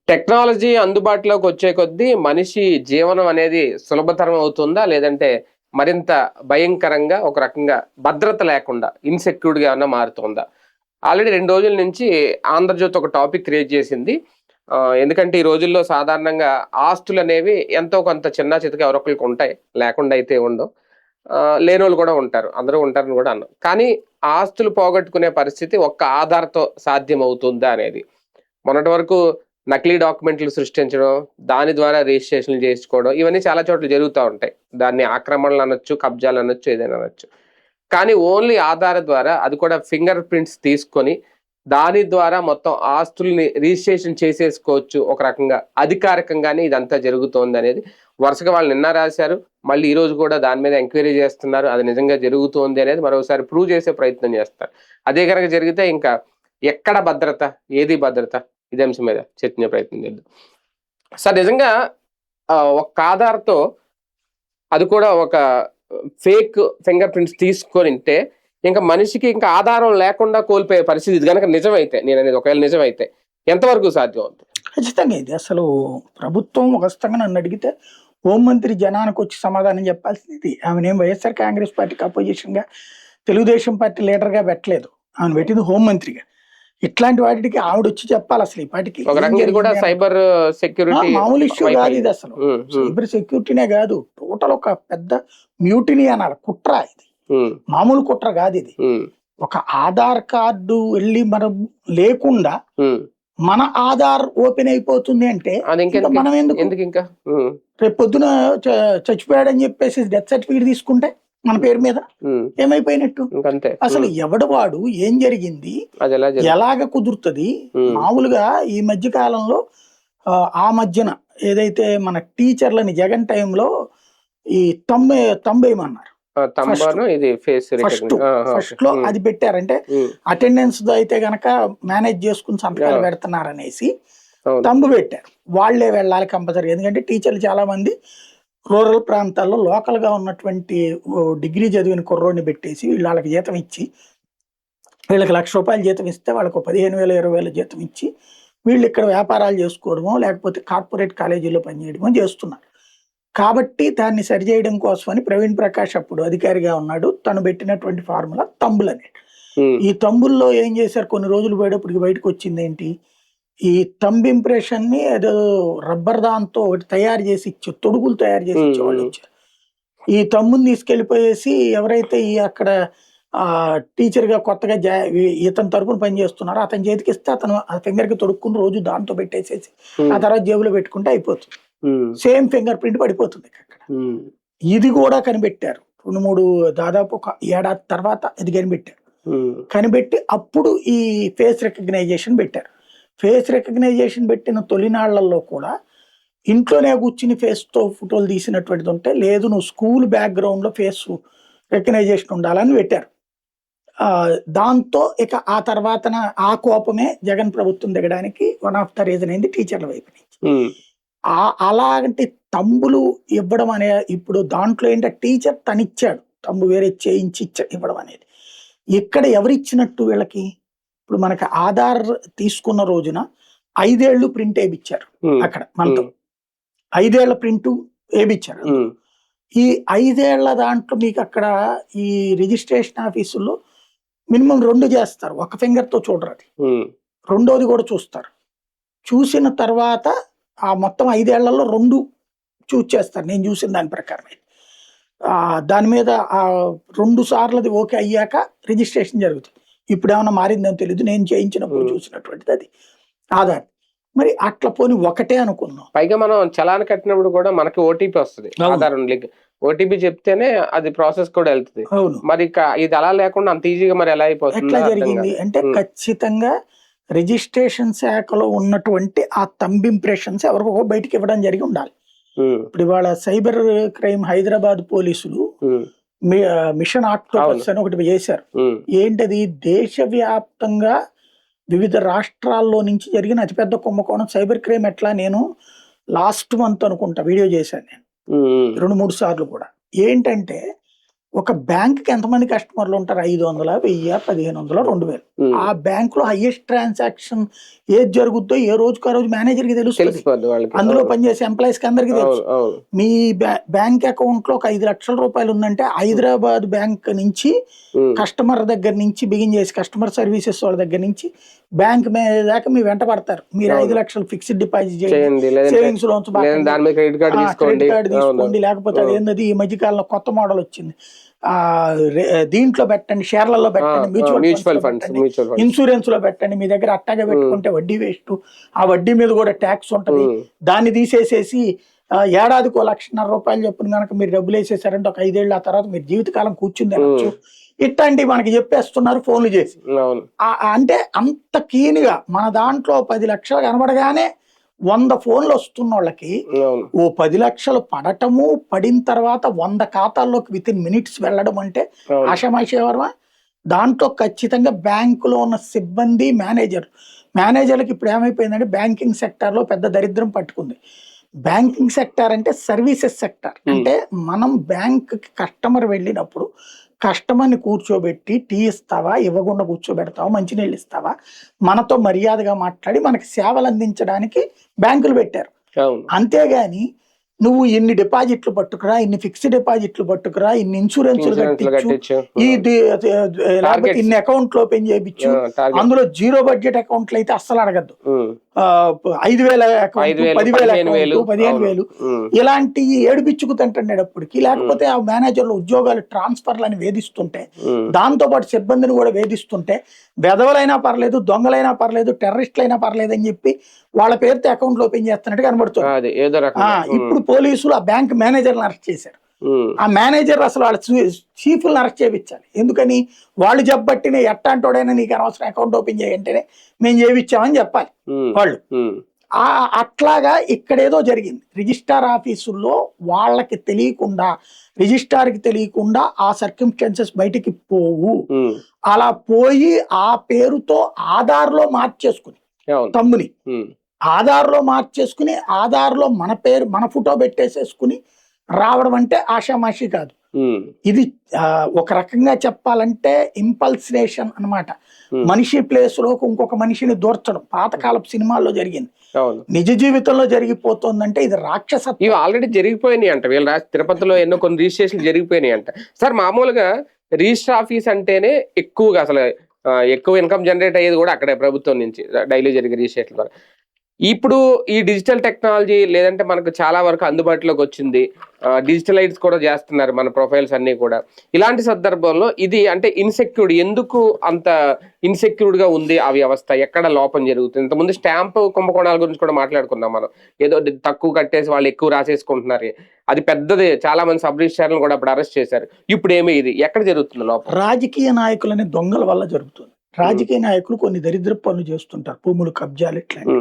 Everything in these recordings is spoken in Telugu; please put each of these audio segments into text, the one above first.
టెక్నాలజీ అందుబాటులోకి వచ్చే కొద్దీ మనిషి జీవనం అనేది సులభతరం అవుతుందా? లేదంటే మరింత భయంకరంగా ఒక రకంగా భద్రత లేకుండా ఇన్‌సెక్యూర్డ్‌గా ఏమన్నా మారుతుందా? ఆల్రెడీ 2 రోజుల నుంచి 'ఆంధ్రజ్యోతి' ఒక టాపిక్ క్రియేట్ చేసింది. ఎందుకంటే ఈ రోజుల్లో సాధారణంగా ఆస్తులనేవి ఎంతో కొంత చిన్నా చితకా ఎవరో ఒకళ్ళకి ఉంటాయి. లేకుండా అయితే ఉండవు. లేనోళ్ళు కూడా ఉంటారు. అందరూ ఉంటారని కూడా అన్నాం. కానీ ఆస్తులు పోగొట్టుకునే పరిస్థితి ఒక్క ఆధార్‌తో సాధ్యమవుతుందా అనేది. మొన్నటి వరకు నకిలీ డాక్యుమెంట్లు సృష్టించడం, దాని ద్వారా రిజిస్ట్రేషన్‌లు జేసుకోవడం, ఇవన్నీ చాలా చోట్ల జరుగుతా ఉంటాయి. దాన్ని ఆక్రమణలనొచ్చు, కబ్జాలనొచ్చు, ఏదైనా అనొచ్చు. కానీ ఓన్లీ ఆధార్ ద్వారా అది కూడా ఫింగర్ ప్రింట్స్ తీసుకొని, దాని ద్వారా మొత్తం ఆస్తుల్ని రిజిస్ట్రేషన్ చేసేసుకోవచ్చు. ఒక రకంగా అధికారికంగానే ఇదంతా జరుగుతోందనేది వరుసగా వాళ్ళు నిన్న రాశారు. మళ్ళీ ఈరోజు కూడా దాని మీద ఎంక్వైరీ జేస్తున్నారు. అది నిజంగా జరుగుతోంది అనేది మరోసారి ప్రూవ్ చేసే ప్రయత్నం జేస్తారు. అదే గనక జరిగితే ఇంకా ఎక్కడ భద్రత? ఏది భద్రత? ఇదే అంశం మీద చర్చించే ప్రయత్నం చేద్దాం. సార్ నిజంగా ఒక్క ఆధార్‌తో అది కూడా ఒక ఫేక్ ఫింగర్ ప్రింట్స్ తీసుకొనుంటే ఇంక మనిషికి ఇంకా ఆధారం లేకుండా కోల్పోయే పరిస్థితి ఇది గనక నిజమైతే నేననేది ఒకవేళ నిజమైతే ఎంతవరకు సాధ్యం అవుతుంది? ఖచ్చితంగా ఇది అసలు ప్రభుత్వం వాస్తవంగా నన్ను అడిగితే హోంమంత్రి జనానికొచ్చి సమాధానం చెప్పాల్సింది ఇది. ఆమెనేం వైఎస్ఆర్ కాంగ్రెస్ పార్టీకి అపోజిషన్‌గా, తెలుగుదేశం పార్టీ లీడర్‌గా పెట్టలేదు. ఆమెను పెట్టింది హోంమంత్రిగా. ఇట్లాంటి వాటికి ఆవిడొచ్చి చెప్పాలి అసలు ఈ పాటికి ఒక ఏం రకంగా ఇది కూడా జరిగింది అని. సైబర్ సెక్యూరిటీ మామూలు ఇష్యూ కాదు ఇది అసలు. హ్మ్. హ్మ్. సైబర్ సెక్యూరిటీనే కాదు. టోటల్ ఒక పెద్ద మ్యూటినీ అనాలి. కుట్ర ఇది. హ్మ్. మామూలు కుట్ర కాదు ఇది. హ్మ్. ఒక ఆధార్ కార్డు వెళ్ళి మనం లేకుండా హ్మ్. మన ఆధార్ ఓపెన్ అయిపోతుంది అంటే అది ఇంకా ఇంకెందుకు? మనం ఎందుకు ఎందుకింకా? హ్మ్. రేపు పొద్దున చచ్చిపోయాడని చెప్పేసి డెత్ సర్టిఫికేట్ తీసుకుంటే మన పేరు మీద హ్మ్. ఏమైపోయినట్టు? ఇంకంతే. అసలు ఎవడు వాడు ఏం జరిగింది అదెలా జరుగుతుంది? ఎలాగ కుదురుతుంది? హ్మ్. మామూలుగా ఈ మధ్య కాలంలో ఆ మధ్యన ఏదైతే మన టీచర్లని జగన్ టైంలో ఈ తంబేయమన్నారు. తంబాను ఇది ఫేస్ ఫస్ట్ రికగ్నిషన్. ఫస్ట్ లో అది పెట్టారంటే అటెండెన్స్ అయితే గనక మేనేజ్ చేసుకుని సంతకాలు పెడుతున్నారనేసి తంబు పెట్టారు. వాళ్లే వెళ్ళాలి కంపల్సరీ. ఎందుకంటే టీచర్లు చాలా మంది రూరల్ ప్రాంతాల్లో లోకల్ గా ఉన్నటువంటి డిగ్రీ చదివిన కుర్రోడిని పెట్టేసి వాళ్ళకి జీతం ఇచ్చి, వీళ్ళకి ₹1,00,000 జీతం ఇస్తే వాళ్ళకు 15,000 20,000 జీతం ఇచ్చి వీళ్ళు ఇక్కడ వ్యాపారాలు చేసుకోవడమో లేకపోతే కార్పొరేట్ కాలేజీలో పనిచేయడమో చేస్తున్నారు. కాబట్టి దాన్ని సరిచేయడం కోసమని ప్రవీణ్ ప్రకాష్ అప్పుడు అధికారిగా ఉన్నాడు. తను పెట్టినటువంటి ఫార్ములా తంబులని. ఈ తంబుల్లో ఏం చేశారు, కొన్ని రోజులు పోయేటప్పటికి బయటకు వచ్చింది ఏంటి, ఈ తంబ్ ఇంప్రెషన్ ని ఏదో రబ్బర్ దాంతో ఒకటి తయారు చేసి తొడుగులు తయారు చేసి ఇచ్చేవాళ్ళు వచ్చారు. ఈ తమ్ముని తీసుకెళ్లిపోయేసి ఎవరైతే ఈ అక్కడ టీచర్ గా కొత్తగా ఇతని తరపున పనిచేస్తున్నారో అతని చేతికి ఇస్తే అతను ఆ ఫింగర్ కి తొడుక్కుని రోజు దాంతో పెట్టేసేసి ఆ తర్వాత జేబులో పెట్టుకుంటే అయిపోతుంది. సేమ్ ఫింగర్ ప్రింట్ పడిపోతుంది అక్కడ. ఇది కూడా కనిపెట్టారు. 2-3 దాదాపు ఒక ఏడాది తర్వాత ఇది కనిపెట్టారు. కనిపెట్టి అప్పుడు ఈ ఫేస్ రికగ్నైజేషన్ పెట్టారు. ఫేస్ రికగ్నైజేషన్ పెట్టిన తొలినాళ్లలో కూడా ఇంట్లోనే కూర్చుని ఫేస్ తో ఫోటోలు తీసినటువంటిది ఉంటే, లేదు నువ్వు స్కూల్ బ్యాక్గ్రౌండ్ లో ఫేస్ రికగ్నైజేషన్ ఉండాలని పెట్టారు. దాంతో ఇక ఆ తర్వాతన ఆ కోపమే జగన్ ప్రభుత్వం దిగడానికి వన్ ఆఫ్ ద రీజన్ అయింది టీచర్ల వైపు నుంచి. అలాంటి తంబులు ఇవ్వడం అనే ఇప్పుడు దాంట్లో ఏంటంటే టీచర్ తనిచ్చాడు తంబు వేరే చేయించి ఇవ్వడం అనేది. ఇక్కడ ఎవరిచ్చినట్టు వీళ్ళకి? ఇప్పుడు మనకి ఆధార్ తీసుకున్న రోజున 5 ఏళ్ళు ప్రింట్ వేయించారు అక్కడ మనతో. 5 ఏళ్ల ప్రింట్ వేయించారు. ఈ 5 ఏళ్ల దాంట్లో మీకు అక్కడ ఈ రిజిస్ట్రేషన్ ఆఫీసుల్లో మినిమం 2 చేస్తారు. ఒక ఫింగర్ తో చూడరు. అది రెండోది కూడా చూస్తారు. చూసిన తర్వాత ఆ మొత్తం 5 ఏళ్లలో 2 చూస్ చేస్తారు. నేను చూసిన దాని ప్రకారం దాని మీద 2 సార్లది ఓకే అయ్యాక రిజిస్ట్రేషన్ జరుగుతుంది. ఇప్పుడు ఏమన్నా మారిందని తెలియదు. నేను చేయించినప్పుడు చూసినటువంటిది అది ఆధార్. మరి అట్లా పోని ఒకటే అనుకున్నాం. పైగా మనం చలాన్ కట్టినప్పుడు కూడా మనకి ఓటీపీ వస్తుంది. ఆధార్ ఓటీపీ చెప్తేనే అది ప్రాసెస్ కూడా వెళ్తుంది. అవును. మరి ఇది అలా లేకుండా అంత ఈజీగా మరి ఎలా అయిపోతుంది? ఎట్లా జరిగింది అంటే ఖచ్చితంగా రిజిస్ట్రేషన్ శాఖలో ఉన్నటువంటి ఆ తంబ్ ఇంప్రెషన్స్ ఎవరికో బయటికి ఇవ్వడం జరిగి ఉండాలి. ఇప్పుడు ఇవాళ సైబర్ క్రైమ్ హైదరాబాద్ పోలీసులు మిషన్ ఆక్టోపస్ అని ఒకటి చేశారు. ఏంటది? దేశవ్యాప్తంగా వివిధ రాష్ట్రాల్లో నుంచి జరిగిన అతిపెద్ద కుంభకోణం సైబర్ క్రైమ్. ఎట్లా, నేను లాస్ట్ మంత్ అనుకుంటా వీడియో చేశాను నేను 2-3 సార్లు కూడా. ఏంటంటే ఒక బ్యాంక్ కి ఎంతమంది కస్టమర్లు ఉంటారు? 500, 1000, 1500, 2000. ఆ బ్యాంక్ లో హైయెస్ట్ ట్రాన్సాక్షన్ ఏది జరుగుద్దో ఏ రోజుకు ఆ రోజు మేనేజర్ కి తెలుస్తుంది. తెలిసిపోద్ది వాళ్ళకి. అందులో పనిచేసే ఎంప్లాయీస్ కి అందరికి తెలుసు. అవును. మీ బ్యాంక్ అకౌంట్ లో ఒక 5 లక్షల రూపాయలు ఉందంటే హైదరాబాద్ బ్యాంక్ నుంచి కస్టమర్ దగ్గర నుంచి బిగిన్ చేసి కస్టమర్ సర్వీసెస్ వాళ్ళ దగ్గర నుంచి బ్యాంక్ దాకా మీ వెంట పడతారు. మీరు 5 లక్షలు ఫిక్స్డ్ డిపాజిట్ చేయండి, సేవింగ్స్ లోన్స్ క్రెడిట్ కార్డు తీసుకోండి, లేకపోతే అదేంది ఈ మధ్య కాలంలో కొత్త మోడల్ వచ్చింది, దీంట్లో పెట్టండి, షేర్లలో పెట్టండి, మ్యూచువల్ ఫండ్స్, ఇన్సూరెన్స్ లో పెట్టండి, మీ దగ్గర అట్టాగా పెట్టుకుంటే వడ్డీ వేస్ట్, ఆ వడ్డీ మీద కూడా ట్యాక్స్ ఉంటది, దాన్ని తీసేసేసి ఏడాదికి 1,50,000 రూపాయలు చెప్పును కనుక మీరు డబ్బులు వేసేసారంటే ఒక 5 ఏళ్ళు ఆ తర్వాత మీరు జీవితకాలం కూర్చుంది అనొచ్చు. ఇట్లాంటివి మనకి చెప్పేస్తున్నారు ఫోన్లు చేసి. అంటే అంత కీన్గా మన దాంట్లో 10 లక్షలు కనబడగానే 100 ఫోన్లు వస్తున్న వాళ్ళకి ఓ 10 లక్షలు పడటము, పడిన తర్వాత 100 ఖాతాల్లోకి వితిన్ మినిట్స్ వెళ్ళడం అంటే ఆషామాషేవర్మా. దాంట్లో ఖచ్చితంగా బ్యాంకులో ఉన్న సిబ్బంది, మేనేజర్లకు ఇప్పుడు ఏమైపోయిందంటే బ్యాంకింగ్ సెక్టార్ లో పెద్ద దరిద్రం పట్టుకుంది. బ్యాంకింగ్ సెక్టార్ అంటే సర్వీసెస్ సెక్టార్. అంటే మనం బ్యాంక్ కస్టమర్ వెళ్ళినప్పుడు కస్టమర్ని కూర్చోబెట్టి టీ ఇస్తావా, ఇవ్వకుండా కూర్చోబెడతావా, మంచినీళ్ళు ఇస్తావా, మనతో మర్యాదగా మాట్లాడి మనకి సేవలు అందించడానికి బ్యాంకులు పెట్టారు. అంతేగాని నువ్వు ఇన్ని డిపాజిట్లు పట్టుకురా, ఇన్ని ఫిక్స్డ్ డిపాజిట్లు పట్టుకురా, ఇన్ని ఇన్సూరెన్స్లు కట్టించు, లేకపోతే ఇన్ని అకౌంట్లు ఓపెన్ చేయించు, అందులో జీరో బడ్జెట్ అకౌంట్లు అయితే అస్సలు అడగద్దు, 5,000 అకౌంట్, 10,000 అకౌంట్, 15,000 ఇలాంటి ఏడుపిచ్చుకు తింటున్నప్పటికీ, లేకపోతే ఆ మేనేజర్లు ఉద్యోగాలు ట్రాన్స్ఫర్లని వేధిస్తుంటే, దాంతో పాటు సిబ్బందిని కూడా వేధిస్తుంటే, వెధవలైనా పర్లేదు, దొంగలైనా పర్లేదు, టెర్రరిస్టులైనా పర్లేదు అని చెప్పి వాళ్ళ పేరుతో అకౌంట్లు ఓపెన్ చేస్తున్నట్టు కనబడుతుంది. ఇప్పుడు పోలీసులు ఆ బ్యాంక్ మేనేజర్ని అరెస్ట్ చేశారు. ఆ మేనేజర్ అసలు వాళ్ళ చీఫ్లను అరెస్ట్ చేయించాలి. ఎందుకని? వాళ్ళు చెప్పబట్టిన ఎట్టాంటోడైనా నీకు అనవసరం అకౌంట్ ఓపెన్ చేయంటేనే మేము చేయించామని చెప్పాలి వాళ్ళు. అట్లాగా ఇక్కడేదో జరిగింది. రిజిస్ట్రార్ ఆఫీసుల్లో వాళ్ళకి తెలియకుండా, రిజిస్ట్రార్కి తెలియకుండా ఆ సర్కమ్స్టాన్సెస్ బయటికి పోవు. అలా పోయి ఆ పేరుతో ఆధార్లో మార్చేసుకుని, తమ్ముని ఆధార్లో మార్చేసుకుని, ఆధార్లో మన పేరు, మన ఫోటో పెట్టేసేసుకుని రావడం అంటే ఆషామాషి కాదు. ఇది ఒక రకంగా చెప్పాలంటే ఇంపల్సినేషన్ అన్నమాట. మనిషి ప్లేస్ లో ఇంకొక మనిషిని దూర్చడం పాతకాలపు సినిమాల్లో జరిగింది, నిజ జీవితంలో జరిగిపోతుందంటే ఇది రాక్షసత్వం. ఇవి ఆల్రెడీ జరిగిపోయినాయి అంట. వీళ్ళు తిరుపతిలో ఎన్నో కొన్ని రిజిస్ట్రేషన్ జరిగిపోయినాయి అంట. సార్ మామూలుగా రిజిస్టర్ ఆఫీస్ అంటేనే ఎక్కువగా అసలు ఎక్కువ ఇన్కమ్ జనరేట్ అయ్యేది కూడా అక్కడే, ప్రభుత్వం నుంచి డైలీ జరిగే రిజిస్ట్రేషన్ ద్వారా. ఇప్పుడు ఈ డిజిటల్ టెక్నాలజీ లేదంటే మనకు చాలా వరకు అందుబాటులోకి వచ్చింది, డిజిటలైజ్ కూడా చేస్తున్నారు మన ప్రొఫైల్స్ అన్ని కూడా. ఇలాంటి సందర్భంలో ఇది అంటే ఇన్సెక్యూర్డ్, ఎందుకు అంత ఇన్సెక్యూర్డ్ గా ఉంది ఆ వ్యవస్థ? ఎక్కడ లోపం జరుగుతుంది? ఇంతకుముందు స్టాంప్ కుంభకోణాల గురించి కూడా మాట్లాడుకున్నాం మనం, ఏదో తక్కువ కట్టేసి వాళ్ళు ఎక్కువ రాసేసుకుంటున్నారు, అది పెద్దది, చాలా మంది సబ్ రిజిస్ట్రార్లను కూడా అప్పుడు అరెస్ట్ చేశారు. ఇప్పుడు ఏమి ఇది ఎక్కడ జరుగుతుంది లోపం? రాజకీయ నాయకులని దొంగల వల్ల జరుగుతుంది. రాజకీయ నాయకులు కొన్ని దరిద్ర పనులు చేస్తుంటారు, భూములు కబ్జాలు ఇట్లాంటి,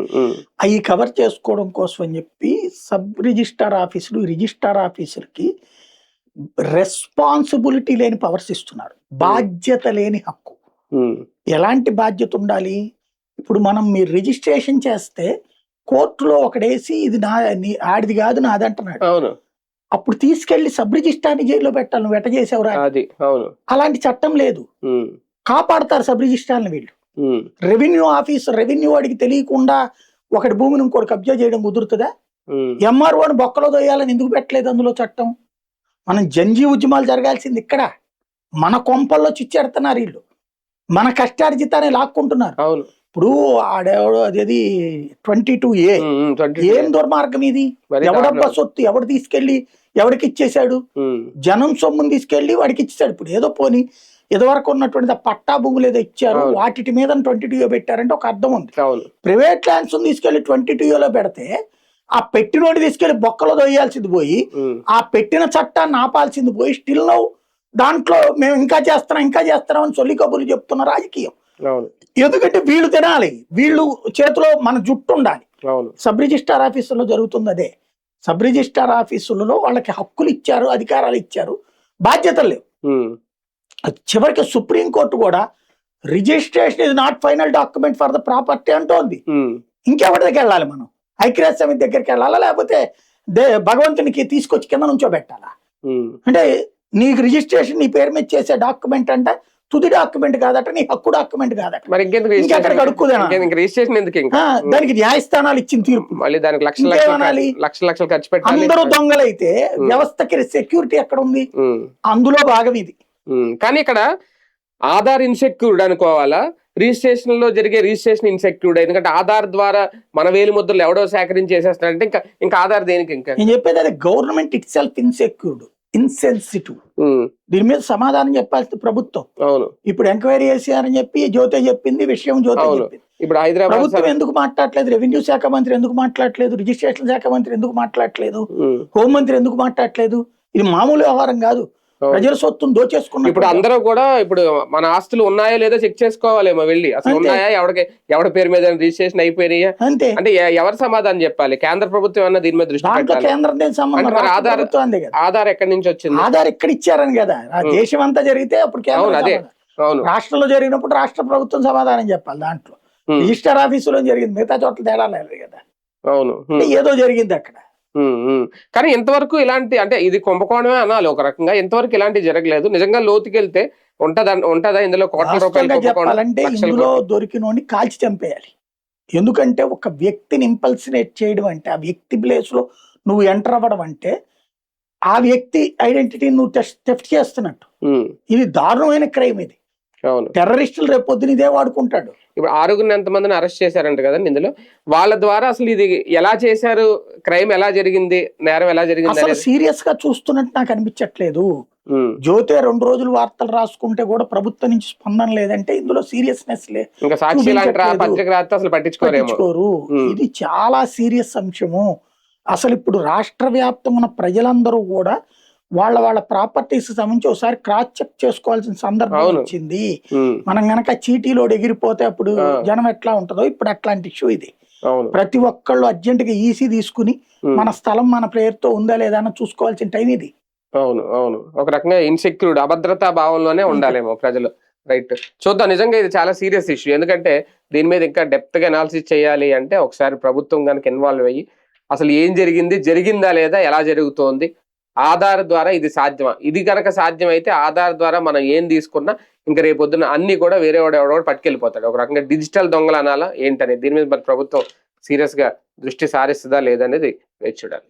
అవి కవర్ చేసుకోవడం కోసం అని చెప్పి సబ్ రిజిస్ట్రార్ ఆఫీసులు, రిజిస్ట్రార్ ఆఫీసులకి రెస్పాన్సిబిలిటీ లేని పవర్స్ ఇస్తున్నారు, బాధ్యత లేని హక్కు. ఎలాంటి బాధ్యత ఉండాలి? ఇప్పుడు మీరు రిజిస్ట్రేషన్ చేస్తే కోర్టులో ఒకడేసి ఇది ఆడిది కాదు నాది అంటున్నాడు, అప్పుడు తీసుకెళ్లి సబ్ రిజిస్ట్రార్ని జైల్లో పెట్టాలి, నువ్వు ఎట్ట చేసావురా. అలాంటి చట్టం లేదు, కాపాడతారు సబ్ రిజిస్ట్రార్ని వీళ్ళు. రెవెన్యూ ఆఫీసర్, రెవెన్యూ వాడికి తెలియకుండా ఒకటి భూమిని ఇంకోటి కబ్జా చేయడం కుదురుతుందా? ఎంఆర్ఓని బొక్కలో దొయ్యాలని ఎందుకు పెట్టలేదు అందులో చట్టం? మనం జంజీ ఉద్యమాలు జరగాల్సింది ఇక్కడ. మన కొంపల్లో చిచ్చెడుతున్నారు వీళ్ళు, మన కష్టార్జితాన్ని లాక్కుంటున్నారు. ఇప్పుడు ఆడెవడో అదేది 22A, ఏం దుర్మార్గం ఇది? ఎవడబ్బా సొత్తు ఎవడు తీసుకెళ్లి ఎవడికి ఇచ్చేశాడు? జనం సొమ్ముని తీసుకెళ్లి వాడికి ఇచ్చేసాడు. ఇప్పుడు ఏదో పోని ఇదివరకు ఉన్నటువంటి పట్టా భూములు ఏదో ఇచ్చారు, వాటి మీద 22A పెట్టారంటే ఒక అర్థం ఉంది. ప్రైవేట్ ల్యాండ్స్ తీసుకెళ్లి 22Aలో పెడితే ఆ పెట్టినోడి తీసుకెళ్లి బొక్కలో దొయ్యాల్సింది పోయి, ఆ పెట్టిన చట్టాన్ని ఆపాల్సింది పోయి, స్టిల్ నౌ దాంట్లో మేము ఇంకా చేస్తున్నాం అని చొల్లి కబుర్లు చెప్తున్న రాజకీయం. ఎందుకంటే వీళ్ళు తినాలి, వీళ్ళు చేతిలో మన జుట్టు ఉండాలి. సబ్ రిజిస్ట్రార్ ఆఫీసులో జరుగుతుంది అదే. సబ్ రిజిస్ట్రార్ ఆఫీసులలో వాళ్ళకి హక్కులు ఇచ్చారు, అధికారాలు ఇచ్చారు, బాధ్యతలు లేవు. చివరికి సుప్రీంకోర్టు కూడా registration is not final document for the property అంటోంది. ఇంకెవరి దగ్గరికి వెళ్ళాలి మనం? ఐక్యరాజ్య సమితి దగ్గరికి వెళ్ళాలా, లేకపోతే భగవంతునికి తీసుకొచ్చి కింద నుంచో పెట్టాలా? అంటే నీకు రిజిస్ట్రేషన్ నీ పేరు మీద చేసే డాక్యుమెంట్ అంట తుది డాక్యుమెంట్ కాదట, నీ హక్కు డాక్యుమెంట్ కాదట. మరి ఇంకెందుకు ఇంకెక్కడికి అడుక్కుదేనా? రిజిస్ట్రేషన్ ఎందుకు ఇంకా? దానికి న్యాయస్థానాలు ఇచ్చిన తీర్పు. మళ్ళీ దానికి లక్షలు ఖర్చు పెట్టి అందరూ దొంగలైతే వ్యవస్థకి సెక్యూరిటీ ఎక్కడ ఉంది? అందులో భాగం ఇది. కానీ ఇక్కడ ఆధార్ ఇన్సెక్యూర్డ్ అనుకోవాలా, రిజిస్ట్రేషన్ లో జరిగే రిజిస్ట్రేషన్ ఇన్సెక్యూర్డ్? ఎందుకంటే ఆధార్ ద్వారా మన వేలు ముద్రలు ఎవడో సేకరించి చేసేస్తాడంటే ఇంకా ఆధార్ దేనికి? ఇంకా నేను చెప్పేది అదే, government it self insecured, insensitive. దీని మీద సమాధానం చెప్పాల్సింది ప్రభుత్వం. అవును, ఇప్పుడు ఎంక్వైరీ చేశారని చెప్పి జ్యోతి చెప్పింది, విషయం జ్యోతి చెప్పింది. ఇప్పుడు హైదరాబాద్ ప్రభుత్వం ఎందుకు మాట్లాడలేదు? రెవెన్యూ శాఖ మంత్రి ఎందుకు మాట్లాడలేదు? రిజిస్ట్రేషన్ శాఖ మంత్రి ఎందుకు మాట్లాడలేదు? హోంమంత్రి ఎందుకు మాట్లాడలేదు? ఇది మామూలు వ్యవహారం కాదు, ప్రజల సొత్తును దోచేసుకున్నారు. ఇప్పుడు అందరూ కూడా ఇప్పుడు మన ఆస్తులు ఉన్నాయో లేదో చెక్ చేసుకోవాలేమో వెళ్ళి, అసలు ఉన్నాయా, ఎవరి పేరు మీద రిజిస్ట్రేషన్ అయిపోయినాయా అంతే. అంటే ఎవరు సమాధానం చెప్పాలి? కేంద్ర ప్రభుత్వం అన్న దీని మీద దృష్టి పెట్టాలి. కేంద్రం ఆధార్ ఎక్కడి నుంచి వచ్చింది? ఆధార్ ఎక్కడ ఇచ్చారని కదా, దేశం అంతా జరిగితే అప్పుడు రాష్ట్రంలో జరిగినప్పుడు రాష్ట్ర ప్రభుత్వం సమాధానం చెప్పాలి. దాంట్లో రిజిస్టర్ ఆఫీసులో జరిగింది, మిగతా చోట్ల తేడా లేదు కదా. అవును, ఏదో జరిగింది అక్కడ. కానీ ఇంతవరకు ఇలాంటి, అంటే ఇది కుంభకోణమే అనాలి ఒక రకంగా, ఇంతవరకు ఇలాంటి జరగలేదు. నిజంగా లోతుకెళ్తే ఉంటదా ఇందులో కోట్ల రూపాయలు చెప్పాలంటే? ఇందులో దొరికినోని కాల్చి చంపేయాలి. ఎందుకంటే ఒక వ్యక్తిని ఇంపల్సినేట్ చేయడం అంటే, ఆ వ్యక్తి ప్లేస్ లో నువ్వు ఎంటర్ అవ్వడం అంటే, ఆ వ్యక్తి ఐడెంటిటీ నువ్వు టెస్ట్ చేస్తున్నట్టు. ఇది దారుణమైన క్రైమ్. ఇది టెర్రరిస్టులు రేపు పొద్దున ఇదే వాడుకుంటాడు. ఇప్పుడు 6 ఎంతమందిని అరెస్ట్ చేశారంట కదండి ఇందులో. వాళ్ళ ద్వారా అసలు ఇది ఎలా చేశారు, క్రైమ్ ఎలా జరిగింది, నేరం ఎలా జరిగింది అసలు సీరియస్ గా చూస్తున్నట్టు నాకు అనిపించట్లేదు. జ్యోతి 2 రోజులు వార్తలు రాసుకుంటే కూడా ప్రభుత్వం నుంచి స్పందన లేదంటే ఇందులో సీరియస్నెస్ లేదు. ఇంకా సాక్షి పత్రిక రాస్తే అసలు పట్టించుకోరు. ఇది చాలా సీరియస్ అంశము. అసలు ఇప్పుడు రాష్ట్ర వ్యాప్తంగా ప్రజలందరూ కూడా వాళ్ళ ప్రాపర్టీస్ సంబంధించి ఒకసారి క్రాస్ చెక్ చేసుకోవాల్సిన సందర్భం వచ్చింది. మనం గనక చీటీలో ఎగిరిపోతే అప్పుడు జనం ఎట్లా ఉంటుందో, ఇప్పుడు అట్లాంటి ఇష్యూ ఇది. ప్రతి ఒక్కళ్ళు అర్జెంట్ గా ఈసీ తీసుకుని మన స్థలం మన పేరుతో ఉందా లేదా అని చూసుకోవాల్సిన టైం ఇది. అవును, ఒక రకంగా ఇన్సెక్యూర్డ్, అభద్రతా భావంలోనే ఉండాలేమో ప్రజలు. రైట్, చూద్దాం. నిజంగా ఇది చాలా సీరియస్ ఇష్యూ. ఎందుకంటే దీని మీద ఇంకా డెప్త్ గా అనాలిసిస్ చేయాలి అంటే ఒకసారి ప్రభుత్వం కనుక ఇన్వాల్వ్ అయ్యి అసలు ఏం జరిగిందా లేదా, ఎలా జరుగుతోంది, ఆధార్ ద్వారా ఇది సాధ్యమా, ఇది కనుక సాధ్యమైతే ఆధార్ ద్వారా మనం ఏం తీసుకున్నా ఇంకా రేపొద్దున అన్ని కూడా వేరే ఎవడో పట్టుకెళ్ళిపోతాడు. ఒక రకంగా డిజిటల్ దొంగలు అనాలా ఏంటనేది దీని మీద మరి ప్రభుత్వం సీరియస్ గా దృష్టి సారిస్తుందా లేదనేది వేచి చూడాలి.